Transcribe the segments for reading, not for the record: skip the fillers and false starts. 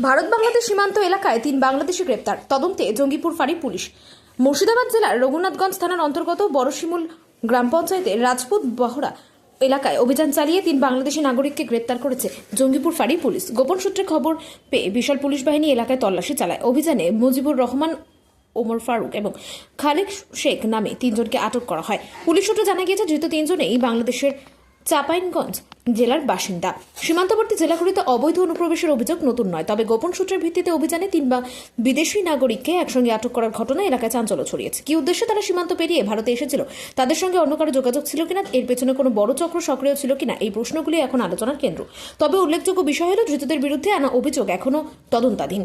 ভারত বাংলাদেশ সীমান্ত এলাকায় 3 বাংলাদেশি গ্রেপ্তার, তদন্তে জঙ্গিপুর ফাঁড়ি পুলিশ। মুর্শিদাবাদ জেলার রঘুনাথগঞ্জ থানার অন্তর্গত বড়শিমুল গ্রাম পঞ্চায়েতের রাজপুত বহরা এলাকায় অভিযান চালিয়ে 3 বাংলাদেশি নাগরিককে গ্রেপ্তার করেছে জঙ্গিপুর ফাঁড়ি পুলিশ। গোপন সূত্রে খবর পেয়ে বিশাল পুলিশ বাহিনী এলাকায় তল্লাশি চালায়। অভিযানে মুজিবুর রহমান, ওমর ফারুক এবং খালেক শেখ নামে 3 জনকে আটক করা হয়। পুলিশ সূত্রে জানা গিয়েছে ধৃত 3 জনেই বাংলাদেশের চাঁপাইনগঞ্জ জেলার বাসিন্দা। সীমান্তবর্তী জেলাগুলিতে অবৈধ অনুপ্রবেশের অভিযোগ নতুন নয়, তবে গোপন সূত্রের ভিত্তিতে অভিযানে 3 বিদেশি নাগরিককে একসঙ্গে আটক করার ঘটনা এলাকায় চাঞ্চল্য ছড়িয়েছে। কি উদ্দেশ্যে তারা সীমান্ত পেরিয়ে ভারতে এসেছিল, তাদের সঙ্গে অন্য কারো যোগাযোগ ছিল কিনা, এর পেছনে কোনো বড় চক্র সক্রিয় ছিল কিনা, এই প্রশ্নগুলি এখন আলোচনার কেন্দ্র। তবে উল্লেখযোগ্য বিষয় হল ধৃতদের বিরুদ্ধে আনা অভিযোগ এখনও তদন্তাধীন।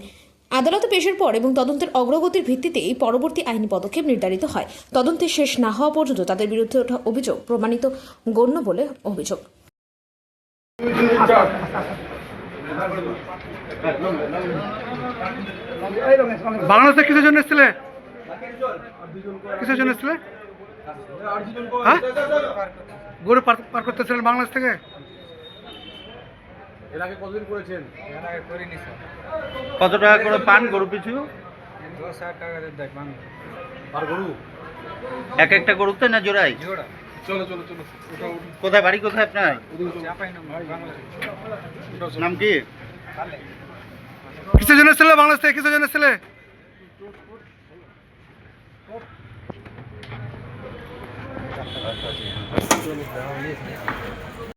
আদালতে পেশের পর এবং তদন্তের অগ্রগতির ভিত্তিতেই পরবর্তী আইনি পদক্ষেপ নির্ধারিত হয়। তদন্তে শেষ না হওয়া পর্যন্ত তাদের বিরুদ্ধে ওঠা অভিযোগ প্রমাণিত গণ্য বলে অভিযোগ। বাংলাদেশে কিসের জন্য এসেছিলে? কিসের জন্য এসেছিলে? হ্যাঁ, গরু পার করতেছিলেন বাংলাদেশ থেকে? এর আগে কতদিন করেছেন? এর আগে করিনি স্যার। কত টাকা করে পান গরু পিছু? 10,000 টাকা দিয়ে দেয় পান আর গরু এক একটা গরুতে না জোড়াই? জোড়া। চলো চলো চলো ওটা কোথায় বাড়ি, কোথায় আপনার? চাপাই নম্বর বাংলাদেশ। নাম কি? কিসের জন্য এসেছিলে বাংলাদেশ থেকে? কিসের জন্য এসেছিলে?